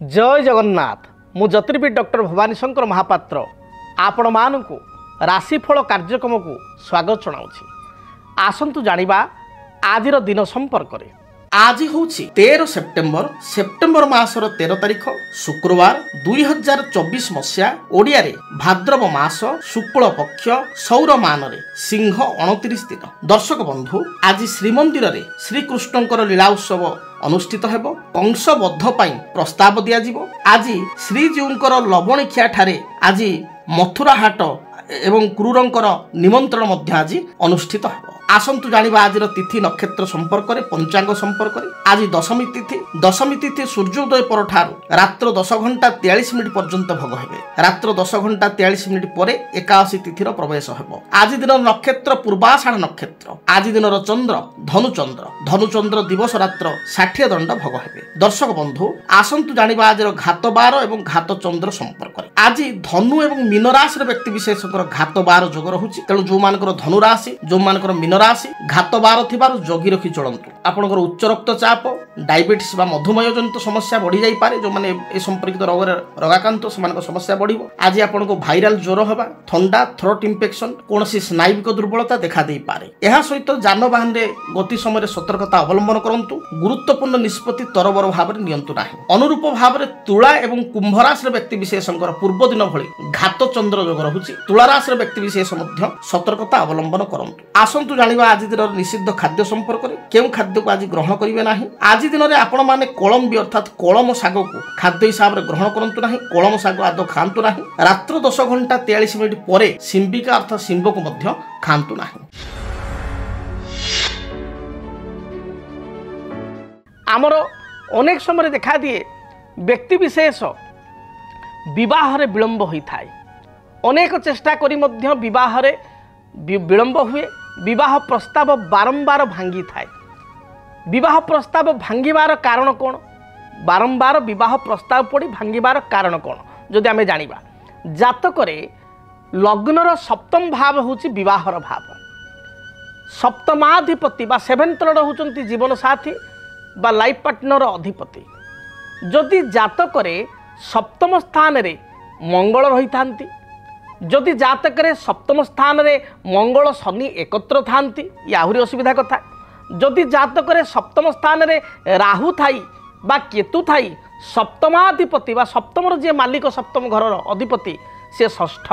जय जगन्नाथ मु ज्योतिर्विद डॉक्टर भवानी शंकर महापात्र आपण मानकु राशिफल कार्यक्रम को स्वागत जनाऊँगी। आसंतु जानिबा आजिर दिन संपर्क में। आज हूँ 13 सेप्टेम्बर मासर 13 तारिख शुक्रवार 2024 मसीहा ओडिया रे भाद्रव मास शुक्ल पक्ष सौर मान रे सिंह 29 दिन। दर्शक बंधु आज श्रीमंदिर रे श्रीकृष्णकर लीला उत्सव अनुष्ठित हेबो। कंसबद्ध पाई प्रस्ताव दिया जिवो। आज श्रीजीउंकर लवणिखिया ठारे आज मथुरा हाट एवं क्रूरंकर निमंत्रण मध्य आज अनुष्ठित हेबो। आसंतु जानिबा आजिर तिथि नक्षत्र संपर्क में पंचांग संपर्क में। आज दशमी तिथि सूर्योदय परठारु रात्र 10 घंटा 43 मिनिट पर्यंत भोग हेबे। रात्र 10 घंटा 43 मिनिट पर एकादशी तिथिर प्रवेश हेबो। आज दिन नक्षत्र पूर्वाषाढ़ नक्षत्र। आज दिन चंद्र धनुचंद्र दिवस रात्र 60 दंड भोग हेबे। दर्शक बंधु आसंतु जानिबा आजिर घात बार एवं घात चंद्र संपर्क में। आज धनु एवं मीन राशि व्यक्ति विशेषकर घात बार जोग रहुछि। तेणु जो मानकर धनु राशि जो मानकर मीन राशि घात बार थिबारु जोगी रखी चलंतु। आपनकर उच्च रक्तचाप डायबिटीज बा मधुमेह जनित समस्या बढ़ी जाई पारे। जो माने ए संपर्कित रोगाकांत सेमानक समस्या बढ़िबो। आज आपनको भाइराल ज्वर होबा ठंडा थ्रोट इंफेक्शन कोनोसी स्नायुविक दुर्बलता देखा देई पारे। एहा सहित जानवाहन रे गति समय सतर्कता अवलंबन करंतु। गुरुत्वपूर्ण निष्पत्ति तरबर भाव में नियंतु नाही। अनुरूप भाव में तुला एवं कुंभ राशि व्यक्ति विशेषकर पूर्व दिन भली घात चंद्र जोग रहुछि। तुला राशि व्यक्ति विशेष मध्य सतर्कता अवलंबन करंतु। आसंतु जानिबा आज दिन निषिद्ध खाद्य संपर्क में। केउ खाद्य को आज ग्रहण करिवे नाही। आज दिन में आपण माने कोलम अर्थात कोलम शाग को खाद्य हिसाब से ग्रहण करंतु नाही। कोलम शाग आदौ खांतु नाही। रात्र 10 घंटा 43 मिनिट पर सिंबिका अर्थात सिंब को मध्य खांतु नाही। आमर अनेक समय देखा दिए व्यक्ति विशेष विवाह रे विलंब होता है। अनेक चेष्टा करी मध्य विवाह रे विलंब हुए। विवाह प्रस्ताव बारंबार भांगी थाए। विवाह प्रस्ताव भांगिबार कारण कौन? बारंबार विवाह प्रस्ताव पड़ी भांगिबार कारण कौन जदि आमे जानिबा। जातकरे लग्नर सप्तम भाव होची विवाहर भाव। सप्तमाधिपति बा सेवेंथ लॉर्ड होचंती जीवन साथी बा लाइफ पार्टनर अधिपति। जदि जातकरे सप्तम स्थान रे मंगल रही थांती, जदि जातकरे सप्तम स्थान रे मंगल शनि एकत्र थांती या आहुरी असुविधा कथा। जदि जातकरे सप्तम स्थान रे राहु थाई बा केतु थाई सप्तमाधिपति बा सप्तमर जे मालिक सप्तम घरर अधिपति से षष्ठ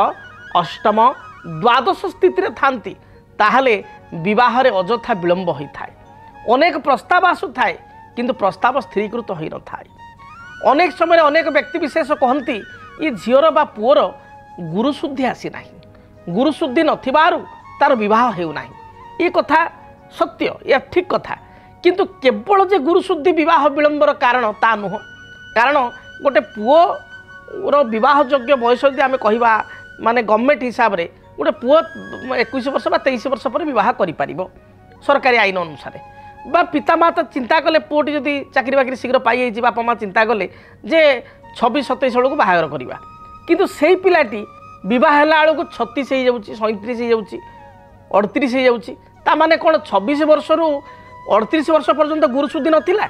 अष्टम द्वादश स्थिति रे थांती ताहले विवाह रे अजथा विलंब होता है। अनेक प्रस्ताव आसु थाए किंतु प्रस्ताव स्थिरीकृत होई न थाए। अनेक समय अनेक व्यक्ति विशेष कहती ये झीवर बा पुअर गुरुशुद्धि आसी नाही। गुरुशुद्धि नथिबारु तार विवाह हेउ नाही। ये कथा सत्य, या ठीक कथा। किंतु केवल जे गुरुशुद्धि विवाह विलंबर कारण ता नुह। कारण गोटे पुओर विवाह योग्य बयस यदि आमे कहिबा माने गवर्नमेंट हिसाब रे गोटे पुओ 21 वर्ष बा 23 वर्ष पर विवाह करि परिबो सरकारी आईन अनुसार। बा पितामाता चिंता कले पुओटी जदि चाकरी बाकरी शीघ्र पाई जाइए बापा माँ चिंता कले जे 26-27 बेलू बाहागर करवा। किंतु सेई पिलाटी विवाह हेला बेलू 36 हो जाउची 37 हो जाउची 38 हो जाउची। ता माने कोन 26 वर्ष रु 38 वर्ष पर्यंत गुरुशुद्धि नथिला।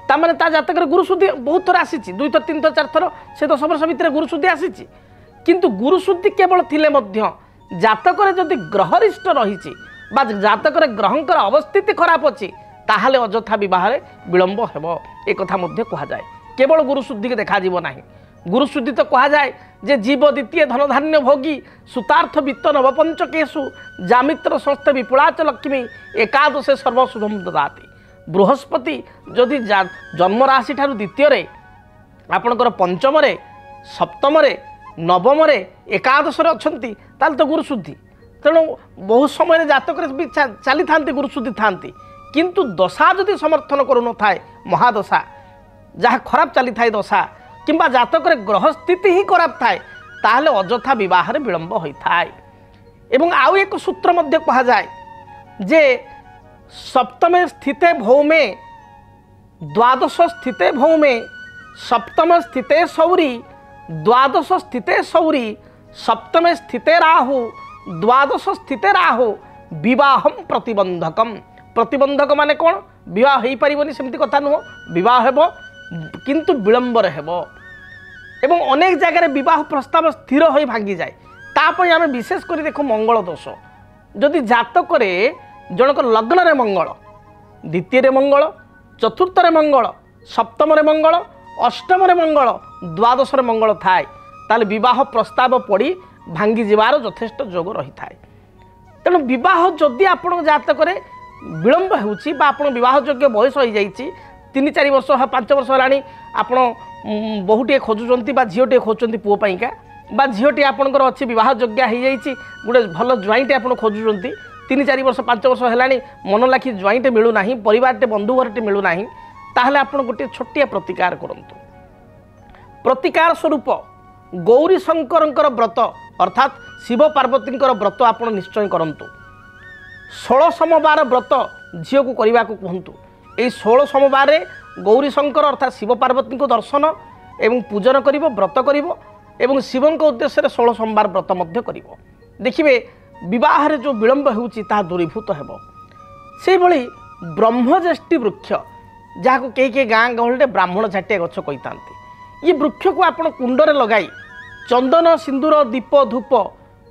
ता माने ता जातक गुरुशुद्धि बहुत थर आसीची 2 थर 3 थर 4 थर से 10 वर्ष भितर गुरुशुद्धि आसीची। किंतु गुरुशुद्धि केवल थिले मध्य जातक जदि ग्रहरिष्ट रहिची बा जातक ग्रहंकर अवस्थिति खराब अच्छी ताहले अजथा विवाह विलंब हेबो। एक कथा मध्य कहा जाए। केवल गुरुशुद्धि के देखा जीव नाही। गुरुशुद्धि तो कहा जाए जे जीव द्वितीय धनधान्य भोगी सुतार्थ वित्त नवपंचकेशु जामित्र स्वस्थ विपुलाच लक्ष्मी एकादशे सर्वशुभम ददाति। बृहस्पति जदि जन्म राशि ठारू द्वितीय रे आपणकर पंचम रे सप्तम रे नवम रे एकादश रे अछंती ताल तो गुरुशुद्धि। तेणु बहु समय जातक भी चली था गुरुशुद्धि था। किंतु दशा जदि समर्थन करू न थाए महादशा जहाँ खराब चली थाए दशा किंबा जातक ग्रह स्थिति ही खराब थाए ताहले अजथा विवाह विलंब होता है। एवं आउ एक सूत्र मध्य कहा जाए जे सप्तमे स्थिते भौमे द्वादश स्थिते भौमे सप्तम स्थिते सौरी द्वादश स्थिते सौरी सप्तमे स्थिते राहु द्वादश स्थिते राहु विवाहम प्रतिबंधकम। प्रतिबंधक माने कौन? विवाह हो पारिबनी सेमती कथा नुह। विवाह हेबो किंतु विलंबर हेबो एवं अनेक जगह विवाह प्रस्ताव स्थिर हो भांगी जाए तापई आम विशेष कर देखो मंगल दोष जदि जातक जनक लग्न रे मंगल द्वितीय मंगल चतुर्थ मंगल सप्तम मंगल अष्टम मंगल द्वादश मंगल थाए ताले विवाह प्रस्ताव पड़ी भांगी जीवार यथेष्ट जोग रही थाए। तेणु विवाह जदि आपण जातक विलंब होउछि बा आपण विवाह योग्य बयस हो जाइछि 3-4 वर्ष 5 वर्ष होलानी आपण बहुटे खोजुचंती बा झीओटे खोजुचंती पुओ पाइका बा झीओटी आपणकर अच्छी विवाह योग्य हो जाइछि गोटे भल ज्वाइंटे आपण खोजुचंती 3-4 वर्ष 5 वर्ष होलानी मन लाखी ज्वाइंटे मिलू नाही परिवारटे बंधु घरटे मिलू नाही ताहले आपण गोटे छोटिया प्रतिकार करंतु। प्रतिकार स्वरूप गौरी शंकरंकर व्रत अर्थात शिव पार्वतींकर व्रत आपण निश्चय करंतु। 16 सोमवार व्रत झील को करने को कहतु। यही 16 सोमवार गौरी शंकर अर्थात शिव पार्वती को दर्शन एवं पूजन कर व्रत कर शिवों उद्देश्य 16 सोमवार व्रत कर देखिए विवाह जो विलंब होता दूरीभूत हो। से भली ब्रह्मज्येष्ठी वृक्ष जहाँ कई गाँ गहल ब्राह्मण झाटिया गछ कही था ये वृक्ष को आप कुंडरे लगाई चंदन सिंदूर दीप धूप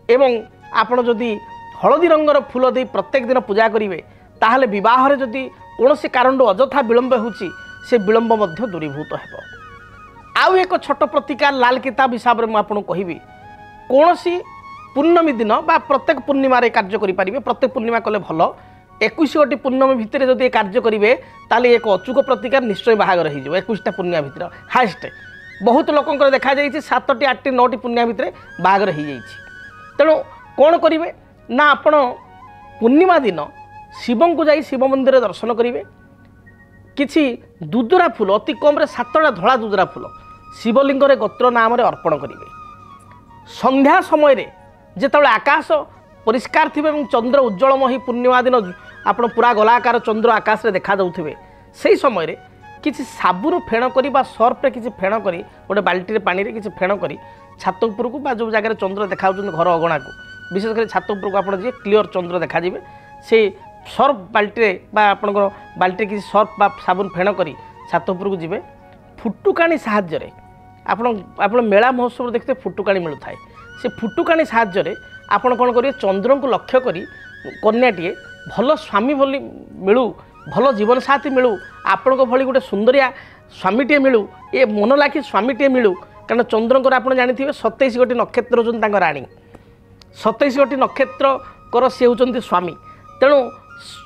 एवं आपण जदि हलदी रंगर फूल दे प्रत्येक दिन पूजा करेंगे ताहले विवाह रे जदि कौन से कारण अजथा विलंब होची से विलंब मध्य दूरीभूत हो। आउ एक छोट प्रतिकार लाल किताब हिसाब से मुझे कहबी कौन सी पूर्णमी दिन बा प्रत्येक पूर्णिमा कार्य करेंगे प्रत्येक पूर्णिमा कले भल 21 गोटी पूर्णमी भितर जदि कार्य करेंगे ताले एक अचूक प्रतिकार निश्चय बाहागर हो 21टा पूर्णिमा भितर हाएस्ट बहुत लोकंर देखा 7टी 8टी 9टी पूर्णिमा भितर बाहागर हो जाइए। तेणु कौन करेंगे ना आपण पूर्णिमा दिन शिव को जाई शिव मंदिर दर्शन करेंगे किछि दुदुरा फूल अति कम 7टा धला दुदुरा फूल शिवलिंग गोत्र नाम अर्पण करेंगे। संध्या समय जिते आकाश परिष्कार थे चंद्र उज्जवलमयी पूर्णिमा दिन आप पूरा गलाकार चंद्र आकाश में देखा जाऊे से समय किसी साबुन फेण करी बा सर्फे किसी फेण करी गोटे बाल्टी पानी रे किसी फेण करी छात उपर को जो जगह चंद्र देखा घर अगणा को विशेषकर छात उपर को आप क्लीयर चंद्र देखा से सर्फ बाल्टी आपंकर बाल्टी किसी सर्फ बा साबुन फेण करी छात उपर को जी फुटुकाणी साहाय्य आप मेला महोत्सव देखते फुटुकाणी मिलू थाए से फुटुकाणी साहाय्य आपण कौन करेंगे चंद्र को लक्ष्य करी कन्याटीए भल स्वामी भली मिलू भल जीवन साथी मिलू आपण भली गोटे सुंदरिया स्वामीटे मिलू ये मन लाखी स्वामीटे मिलू कारण चंद्रकर आप जानी 27 गोटी नक्षत्र होती राणी 27 गोटी नक्षत्र कर सी होती स्वामी। तेणु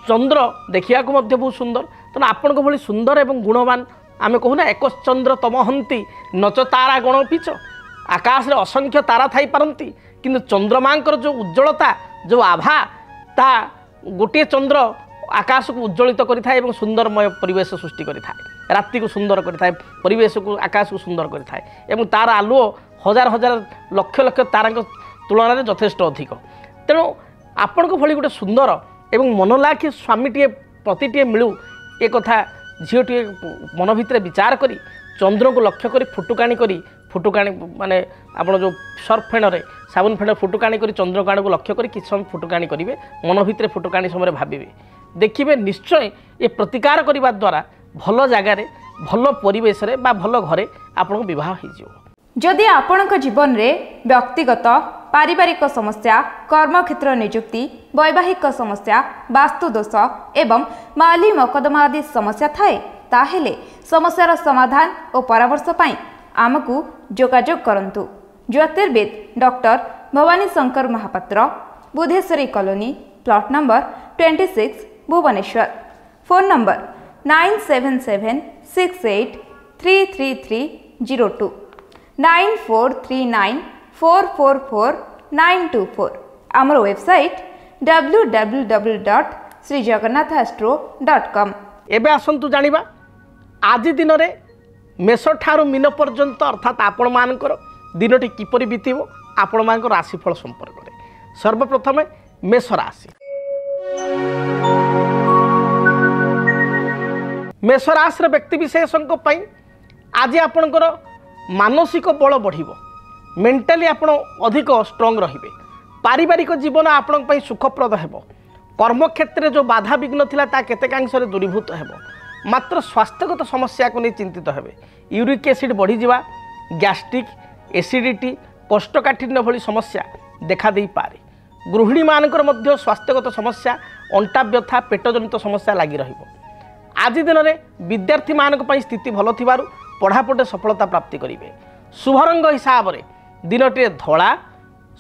चंद्र देखा बहुत सुंदर तेणु आपण भली सुंदर एवं गुणवान आम कहूना एक चंद्र तमहंती नच तारा गण पिच आकाश रे असंख्य तारा थाई पारंती किंतु चंद्रमांकर जो उज्ज्वलता जो आभा ता गोटे चंद्र आकाश को उज्ज्वलित करें सुंदरमय परिवेश सृष्टि करें राति को सुंदर करें परिवेश को आकाश को सुंदर करें तार आलुओ हजार हजार लक्ष लक्ष तारा तुलन में यथेष्ट अधिक। तेणु आपण को भली गोटे सुंदर एवं मनलाखी स्वामीटे प्रतिटे मिलू एक कथा झीलटे मन भितर विचार करी चंद्र को लक्ष्य करी फुटुकाणी माने आपण जो सर्फ फेण साबुन फेण फुटुकाणी करी चंद्रकाणी को लक्ष्य करी किछ समय फुटुकाणी करेंगे मन भितर फुटुकाणी समय भावे देखिए निश्चय ये प्रतिकार करने द्वारा भल जगार भल परिवेश बा भल घरे आपन विवाह हो। जदि आपणक जीवन में व्यक्तिगत पारिवारिक समस्या कर्मक्षेत्र नियुक्ति वैवाहिक समस्या वास्तुदोष एवं माली मकदमा आदि समस्या थाए ताहेले समस्यार समाधान और परामर्श पाई आमको जोगाजोग करंतु। ज्योतिर्विद doctor Bhabani Shankar Mahapatra Budheswari colony plot number 26 Bhubaneswar. Phone number 9776833302 9439444924 आमर वेबसाइट www.srijagannathastro.com। एबे आसंतु जानिबा आज दिन रे मेष ठारू मीन पर्यंत अर्थात आपण मानकर दिनटी किपरि बीतिबो आपण मानकर राशिफल संपर्क में सर्वप्रथम मेष राशि। मेष राशि व्यक्ति विशेषों आज आपणकर मानसिक बल बढ़िबो मेंटाली आपण अधिक स्ट्रांग रहिबे पारिवारिक जीवन आपण सुखप्रद हेबो कर्मक्षेत्र जो बाधा विघ्न थिला ता केतेकांश दूरीभूत हेबो मात्र स्वास्थ्यगत समस्या को नहीं चिंतित हेबे। यूरिक एसिड बढ़ीजा, गैस्ट्रिक, एसिडिटी, कोष्ठकाठिन्य भली समस्या देखा दे पारे। गृहिणी मानकर मध्य स्वास्थ्यगत समस्या, अंटा व्यथा, पेटजनित समस्या लगी रहिबो। आज दिन में विद्यार्थी मानक पई स्थिति भल थिबारु पढ़ापढ़े सफलता प्राप्ति करेंगे। शुभ रंग हिसाब से दिनटे धला,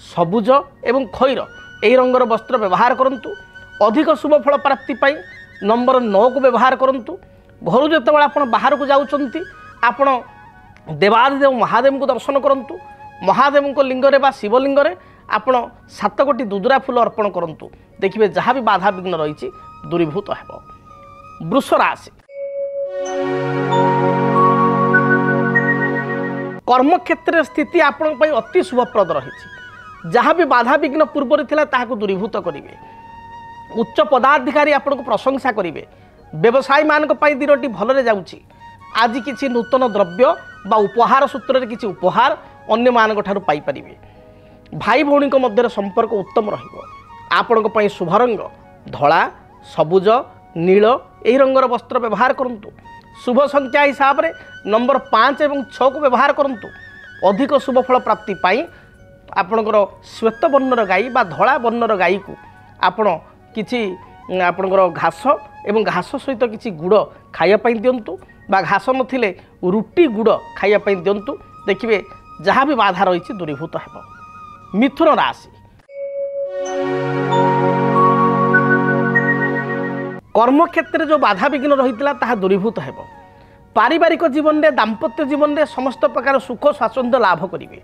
सबुज एवं खैर यही रंगर वस्त्र व्यवहार करंतु। अधिक शुभ फल प्राप्ति पाई नंबर 9 को व्यवहार करंतु। घर जो आप बाहर को जाउछंती आपण देवादिदेव महादेव को दर्शन करंतु। महादेव को लिंगरे बा शिवलिंगरे आपण 7 गोटी दुदुरा फूल अर्पण करंतु। देखिए जहाँ भी बाधा विघ्न रही दूरीभूत हेब। वृष राशि, कर्म क्षेत्र स्थिति आपण पई अति शुभप्रद रही। जहाँ भी बाधा विघ्न पूर्व थिला ताहाको दूरीभूत करिवे। उच्च पदाधिकारी आपण को प्रशंसा करिवे। व्यवसायी मानक पई दिनटी भलरे जाउची। आज किछि नूतन द्रव्य बा उपहार सूत्र किछि उपहार अन्य मानक ठारू पाई परिवे। भाई भौणी मध्य संपर्क उत्तम रहिबो। आपण पई शुभ रंग धला, सबुज, नील यही रंगर वस्त्र व्यवहार करंतु। शुभ संख्या हिसाब से नंबर 5 एवं 6 को व्यवहार करंतु। अधिक शुभ फल प्राप्ति पाई आपणकर श्वेत वर्णर गाई बा धला वर्णर गाई को आपण किछि आपणकर घास एवं घास सहित किछि गुड़ खाइया पई दियंतु बा घास नथिले रुटी गुड़ खाइया पई दियंतु। देखिए जहाँ भी बाधा रही दूरीभूत हेब। मिथुन राशि, कर्म क्षेत्र जो बाधा विघ्न रही ताहा दूरीभूत हेब। पारिवारिक जीवन में, दाम्पत्य जीवन में समस्त प्रकार सुख स्वाच्छंद्य लाभ करेंगे।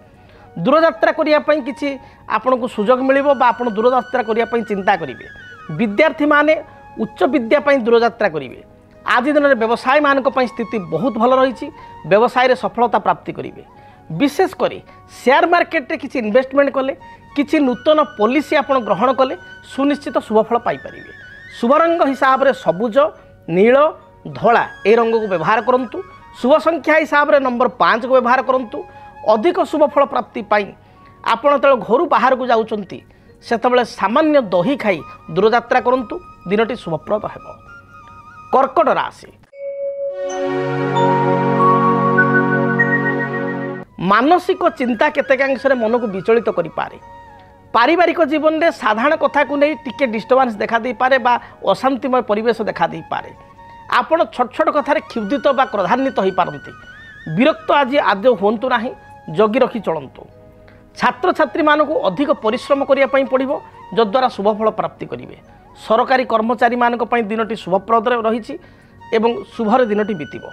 दूरयात्रा करने किसी आपन को सुजोग मिलिबो बा आपन दूरयात्रा करने चिंता करेंगे। विद्यार्थी माने उच्च विद्या दूरयात्रा करेंगे। आज दिन में व्यवसाय मानक स्थिति बहुत भल रही। व्यवसाय सफलता प्राप्ति करेंगे। विशेषकर शेयर मार्केट रे किसी इन्वेस्टमेंट कले, किसी नूतन पॉलिसी आपन ग्रहण कले सुनिश्चित शुभफल पाइपर। शुभ रंग हिसाब से सबुज, नील, धला ए रंग को व्यवहार करंतु। शुभ संख्या हिसाब से नंबर 5 को व्यवहार करंतु। अधिक शुभ फल प्राप्ति पाई आपण तले घर बाहर को जाउचंती सेतबेले सामान्य दही खाई दूरयात्रा करंतु। दिनटी शुभप्रद हेब। कर्कट राशि, मानसिक चिंता केतेकांश मन को विचलित करि पारे। पारिवारिक जीवन में साधारण कथा को नहीं टिके डिस्टर्बांस देखा दे पारे बा अशांतिमय परिवेश देखा दे पारे। आपण छोट छोट कथार क्षुब्धित बा क्रोधान्वित हो पारती। विरक्त आज आद्य हुंतु नाही, जगी रखी चलतु। छात्र छात्री मानक अधिक परिश्रम करने पड़ो जद्वारा शुभफल प्राप्ति करेंगे। सरकारी कर्मचारी मानक दिनटी शुभप्रद रही एवं शुभर दिनटी बीतब।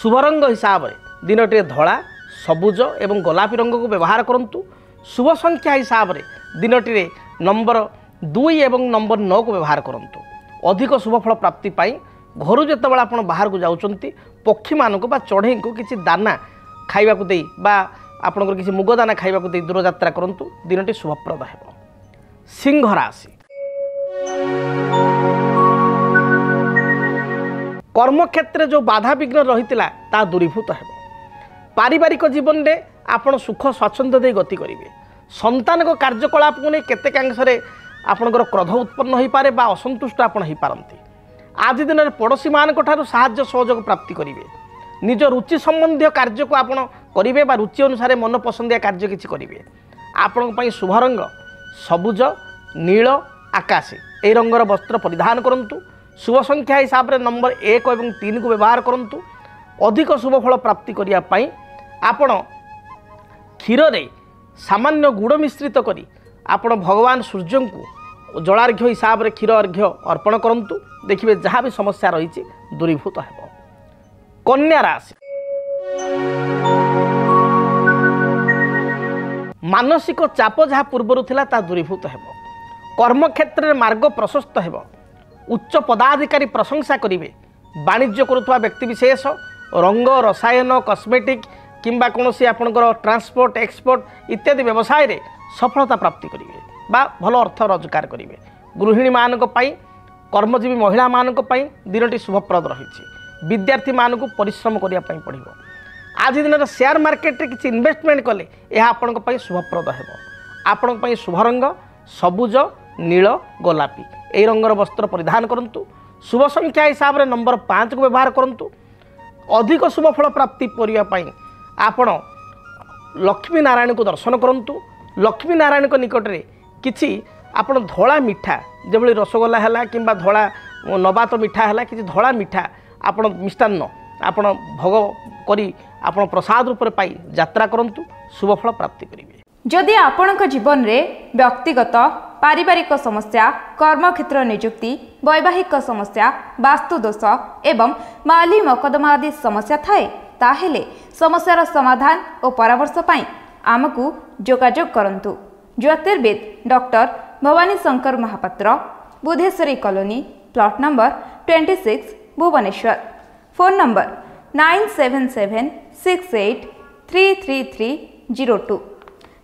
शुभ रंग हिसाब से दिनटी धला, सबुज एवं गोलापी रंग को व्यवहार करंतु। शुभ संख्या हिसाब से दिनटी नंबर 2 एवं नंबर 9 को व्यवहार करंतु। अधिक शुभफल प्राप्ति पाई घर जितेबाला आप बाहर को जाउचंती पक्षी मानक बा चढ़ई को किसी दाना खाइबा को देई बा आपनकर किसी मुग दाना खाइबा को देई दूरयात्रा करंतु। दिनटी शुभप्रद हेब। सिंह राशि, कर्म क्षेत्र जो बाधा विघ्न रही ता दूरीभूत हेब। पारिवारिक जीवन में आपण सुख स्वाच्छंद्य दे गति करेंगे। संतान को कार्यकलाप को नहीं केतेकांश आपणकर क्रोध उत्पन्न हो पारे बा असंतुष्ट आपण हो पारती। आज दिन में पड़ोशी मान साहाय्य सहयोग प्राप्ति करेंगे। निज रुचि संबंधी कार्य को आपण करेंगे बा रुचि अनुसार मन पसंदिया कार्य किसी करेंगे। आपण शुभ रंग सबुज, नील, आकाशी यही रंगर वस्त्र परिधान करंतु। शुभ संख्या हिसाब से नंबर 1 और 3 को व्यवहार करंतु। अधिक शुभफल प्राप्ति करने आपण क्षीर रे सामान्य गुड़ मिश्रित करी आपण भगवान सूर्य को जलार्घ्य हिसाब से क्षीर अर्घ्य अर्पण करंतु। देखिए जहाँ भी समस्या रही दूरीभूत हेब। कन्या राशि, मानसिक चाप जहाँ पूर्वर थिला ता दूरीभूत हेब। कर्म क्षेत्र में मार्ग प्रशस्त हेब। उच्च पदाधिकारी प्रशंसा करेंगे। वाणिज्य करुवा व्यक्तिविशेष रंग, रसायन, कस्मेटिक किंबा कौन सी आपणकर ट्रांसपोर्ट एक्सपोर्ट इत्यादि व्यवसाय रे सफलता प्राप्ति करेंगे बा भल अर्थ रोजगार करेंगे। गृहिणी मानक पाई, कर्मजीवी महिला मानक पाई दिनटी शुभप्रद रही। विद्यार्थी मानक परिश्रम करने पड़ो। आज दिन में शेयर मार्केट रे किसी इन्वेस्टमेंट कले यह आपण शुभप्रद हेब। आपण शुभ रंग सबुज, नील, गोलापी यही रंगर वस्त्र परिधान करंतु। शुभ संख्या हिसाब से नंबर 5 को व्यवहार करूँ। अधिक शुभ फल प्राप्ति करने आपण लक्ष्मी नारायण को दर्शन करूँ। लक्ष्मी नारायण को निकट में किसी आपण धला मिठा जो रसगोला है कि धला नबात मिठा है कि धला मिठा आपण मिष्टान्न आपण भोग करी आपण प्रसाद रूप में पाई यात्रा करूँ। शुभ फल प्राप्ति करेंगे। जदि आपणक जीवन में व्यक्तिगत पारिवारिक समस्या, कर्मक्षेत्र नियुक्ति, वैवाहिक समस्या, वास्तुदोष एवं माली मकदमा आदि समस्या थाए ताहेले समस्यार समाधान और परामर्श पाई आमकु जोगाजोग करंतु। ज्योतिर्विद doctor Bhabani Shankar Mahapatra, Budheswari colony, plot number 26, Bhubaneswar. Phone number 9776833302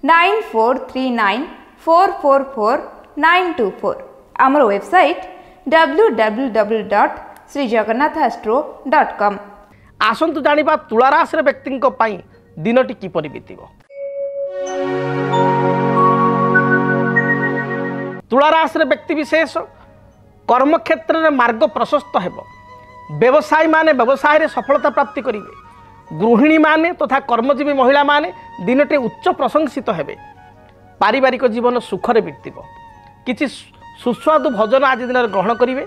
9439444924। आमर वेबसाइट www.srijagannathastro.com। आसंतु जानिबा तुला राशि व्यक्ति दिनटी किपर बीतब। तुला राशि व्यक्ति विशेष कर्मक्षेत्र में मार्ग प्रशस्त हेब। व्यवसायी माने व्यवसाय रे सफलता प्राप्ति करेंगे। गृहिणी माने तथा कर्मजीवी महिला माने दिनटे उच्च प्रशंसित हेबे। पारिवारिक जीवन सुखरे बीतब। किछि सुस्वादु भोजन आज दिन ग्रहण करेंगे।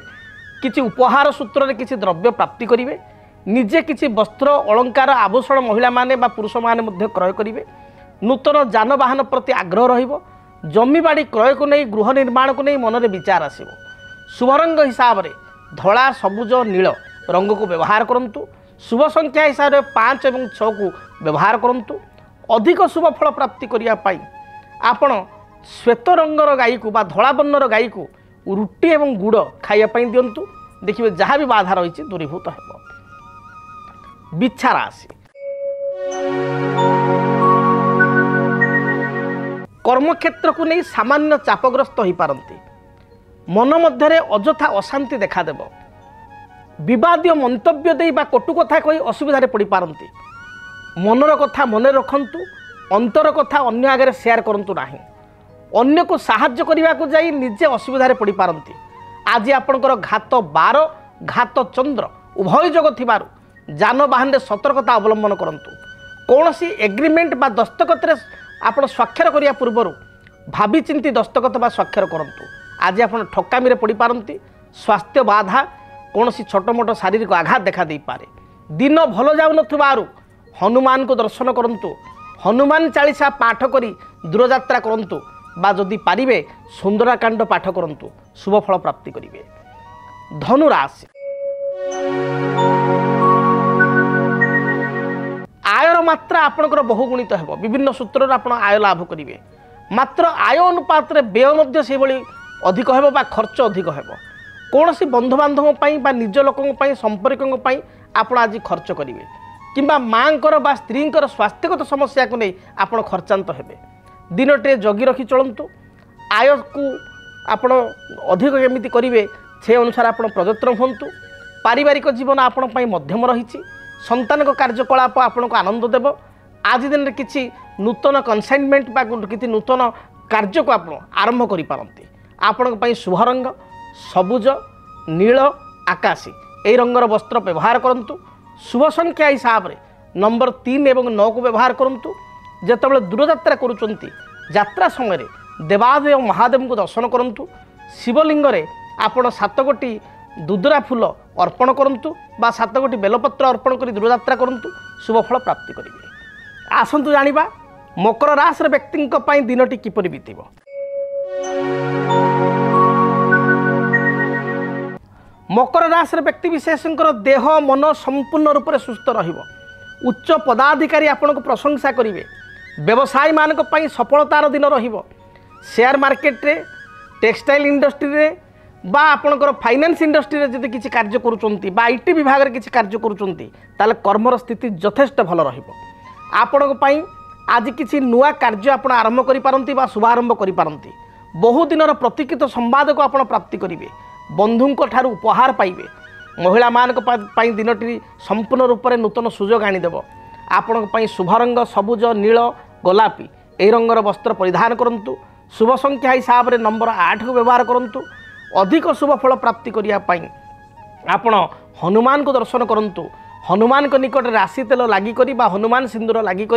किछि उपहार सूत्र रे किछि द्रव्य प्राप्ति करेंगे। निजे किछि वस्त्र अलंकार आभूषण महिला माने बा पुरुष माने मध्य क्रय करेंगे। नूतन जानवाहन प्रति आग्रह रहिबो। जमीबाड़ी क्रय को नहीं, गृह निर्माण को नहीं मन में विचार आसब। शुभ रंग हिसाब से धला, सबुज, नील रंग को व्यवहार करूँ। शुभ संख्या हिसाब से 5 और 6 को व्यवहार करूँ। अधिक शुभ फल प्राप्ति करने आपण श्वेत रंगर गाई को बा धला वर्णर गाई को रुटी एवं गुड़ खाइबापी दिंतु। देखिए जहाँ भी बाधा रही दूरीभूत हो। बिच्छा राशि कर्मक्षेत्र को नहीं सामान्य चापग्रस्त हो पारती। मन मध्य अजथा अशांति देखादेव। विवादीय मंतव्य दे बा कटु कथा कही असुविधा पड़ पारती। मनर कथा मन रखंतु। अंतर कथा अन्य आगे शेयर करंतु नाही। अन्य को साहाय्य करने को जाई निजे असुविधा पड़ पारती। आज आपणकर घात 12 घात चंद्र उभय जग थिबारु जानवाहन सतर्कता अवलंबन करंतु। कौनसी एग्रीमेंट बा दस्तखत आपण स्वाक्षर करिया पूर्व भावी चिंती दस्तखत बा स्वाक्षर करंतु। आज आपण ठकामी रे पड़ी पारंती। स्वास्थ्य बाधा कौन सी छोट मोट शारीरिक आघात देखा दे पारे। दिन भल जाऊ नथुबारु हनुमान को दर्शन करंतु। हनुमान चालीसा पाठ करी दूरयात्रा करंतु बा जदि पारिबे सुंदरकांड पाठ करंतु। शुभ फल प्राप्ति करिवे। धनु राशि आयर मात्रा आपणकर बहुगुणित हेब। विभिन्न सूत्र आपण आय लाभ करेंगे। मात्र आय अनुपात व्यय मध्य से भली अधिक हेब बा खर्च अधिक हेब। कौन सी बंधु बांधव बा निज लोकों संपर्कों आपण आज खर्च करेंगे किंबा माँकर बा स्त्रींकर स्वास्थ्यगत समस्या को नहीं आपण खर्चांत हेबे। दिनटे जगी रखी चलतु। आय को आपण अधिक केमिति करेंगे से अनुसार आपण प्रयत्न हुंतु। पारिवारिक जीवन आपण पई मध्यम रही। संतान को कार्यकलाप आपण को आनंद देव। आज दिन में किसी नूतन कनसाइनमेंट बा किसी नूतन कार्य को आप आरंभ करि पारंती। आपण पई शुभ रंग सबुज, नील, आकाशी यही रंगर वस्त्र व्यवहार करंतु। शुभ संख्या हिसाब से नंबर 3 और 9 को व्यवहार करंतु। जेतेबेले दूरयात्रा करूचंती यात्रा समय देवादेव महादेव को दर्शन करंतु। शिवलिंग रे आपण 7 गोटी दुदरा फूल अर्पण करंतु बा 7 गोटी बेलपत्र अर्पण करी दूरयात्रा करंतु। शुभ फल प्राप्ति करेंगे। आसंतु जानिबा मकर राशि व्यक्ति दिनटी किपरि बीतिब। मकर राशि व्यक्ति विशेषकर देह मन संपूर्ण रूप से सुस्थ रहिबो। उच्च पदाधिकारी आपन को प्रशंसा करेंगे। व्यवसायी मान सफलतार दिन रहिबो। शेयर मार्केट रे, टेक्सटाइल इंडस्ट्री रे बा आपणकर फाइनेंस इंडस्ट्री रे जदि किछि कार्य करूचंती बा आईटी विभाग रे किछि कार्य करूचंती ताले कर्मर स्थिति यथेष्ट भल रहिबो। आपणक पई आज किछि नुआ कार्य आपण आरंभ करि पारंती बा शुभारंभ करि पारंती। बहु दिनर प्रतीक्षित संवाद को आपण प्राप्ति करिवे। बंधुंक ठारू उपहार पाइबे। महिला मानक पई दिनटी संपूर्ण रूप से नूतन सुजोग आनीदेव। आपणक पई शुभ रंग सबुज, नील, गोलापी एही रंगर वस्त्र परिधान करंतु। शुभ संख्या हिसाब से नंबर 8 को व्यवहार करंतु। अधिक शुभ फल प्राप्ति करिया पई आपण हनुमान को दर्शन करंतु। हनुमान को निकट राशि तेल लागिक हनुमान सिंदूर लागिक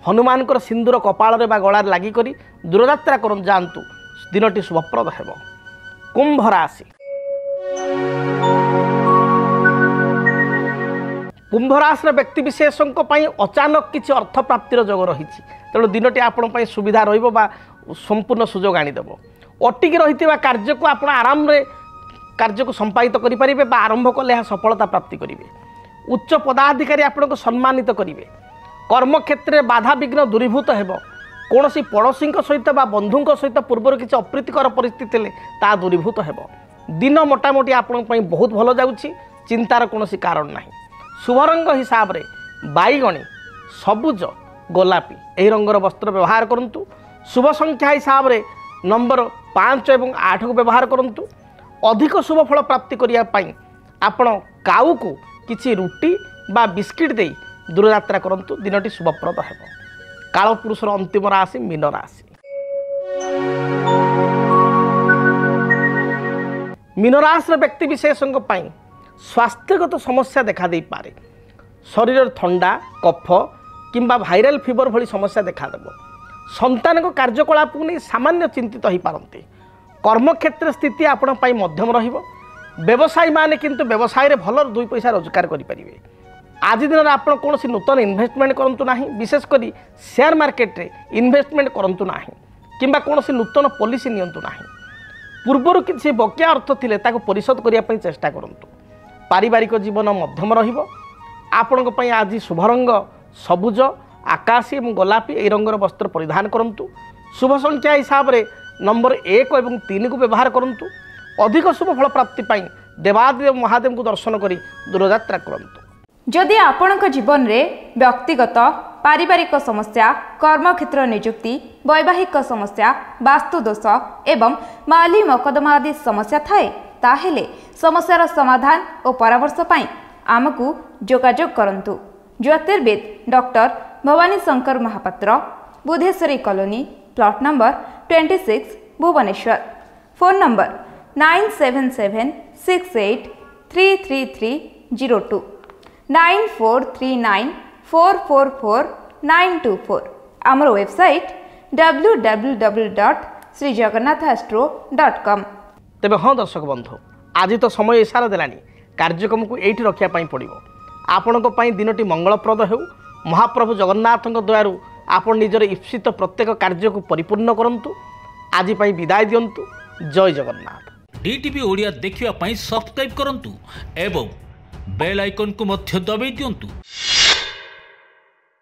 हनुमान सिंदूर कपाल गलार लागिक दूरयात्रा कर जातु दिनटी शुभप्रद हेब। कुंभ राशि कुंभ राशि व्यक्ति विशेषों अचानक किसी अर्थ प्राप्तिर जोग रही तेणु दिनटी आपण सुविधा रहा संपूर्ण सुजोग आनीदेव। अटिकी रही कार्य को आप आराम कार्य को संपादित करेंगे आरंभ कले सफलता प्राप्ति करेंगे। उच्च पदाधिकारी आपको सम्मानित करेंगे। कर्म क्षेत्र में बाधा विघ्न दूरीभूत हेब। कौन पड़ोशी सहित बंधु सहित पूर्व किसी अप्रीतिकर परिस्थिति ता दूरीभूत हेब। दिन मोटामोटी आपण बहुत भल जाऊँगी चिंतार कौन कारण ना। शुभ रंग हिसाब से बैगणी सबुज गोलापी यही रंगर वस्त्र व्यवहार करूँ। शुभ संख्या हिसाब से नंबर 5 और 8 को व्यवहार करूँ। अधिक शुभ फल प्राप्ति करने आपण काऊ को किसी रुटी बा बिस्किट दे दूरयात्रा करूँ दिनटी शुभप्रद हेब। काल पुरुषर अंतिम राशि मीन राशि। मीन राशि व्यक्ति विशेषों स्वास्थ्यगत समस्या देखा दे पारे। शरीर ठंडा कफ किंबा भाइराल फीवर भली समस्या देखादेव। संतान को कार्यकलाप को नहीं सामान्य चिंतित हो पारते। कर्मक्षेत्र स्थिति आपण मध्यम रहिबो। व्यवसायी माने किंतु व्यवसाय रे भल 2 पैसा रोजगार करेंगे। आज दिन में आप कौन नूतन इन्वेस्टमेंट करूँ ना विशेषकर शेयर मार्केट रे इन्वेस्टमेंट करूँ ना कि कौन नूतन पॉलिसी नियंतु ना। पूर्वर किसी बकिया अर्थ थिले ताको परिशोध करने चेष्टा करूँ। पारिवारिक जीवन मध्यम रहिबो। आपण आज शुभ रंग सबुज आकाशी और गोलापी यही रंगर वस्त्र परिधान करूँ। शुभ संख्या हिसाब से नंबर 1 और 3 को व्यवहार करूँ। अधिक शुभ फल प्राप्ति देवादेव महादेव को दर्शन कर दूरयात्रा करूँ। जदि आपणक जीवन में व्यक्तिगत पारिवारिक समस्या कर्मक्षेत्र नियुक्ति वैवाहिक समस्या वास्तुदोष एवं माली मकदमा आदि समस्या थाए ताहेले समस्यार समाधान और परामर्श पाई आमको जोगाजोग करंतु। ज्योतिर्विद doctor Bhabani Shankar Mahapatra Budheswari colony plot number 26 Bhubaneswar. Phone number 9776833302 9439444924। आमर वेबसाइट www.srijagannathastro.com। तेबे हाँ दर्शक बंधु आज तो समय इशारा देलानी कार्यक्रम को एठी रखिया पई पड़िबो। आपणक पई दिनटी मंगलप्रद हेउ। महाप्रभु जगन्नाथक दयारु आपण निजर इप्सित प्रत्येक कार्य को परिपूर्ण करंतु। आज पई विदाय दियंतु। जय जगन्नाथ। डीटीवी ओडिया देखिवा पई सब्सक्राइब करंतु एवं बेल आइकन को मध्य दबाई दियंतु।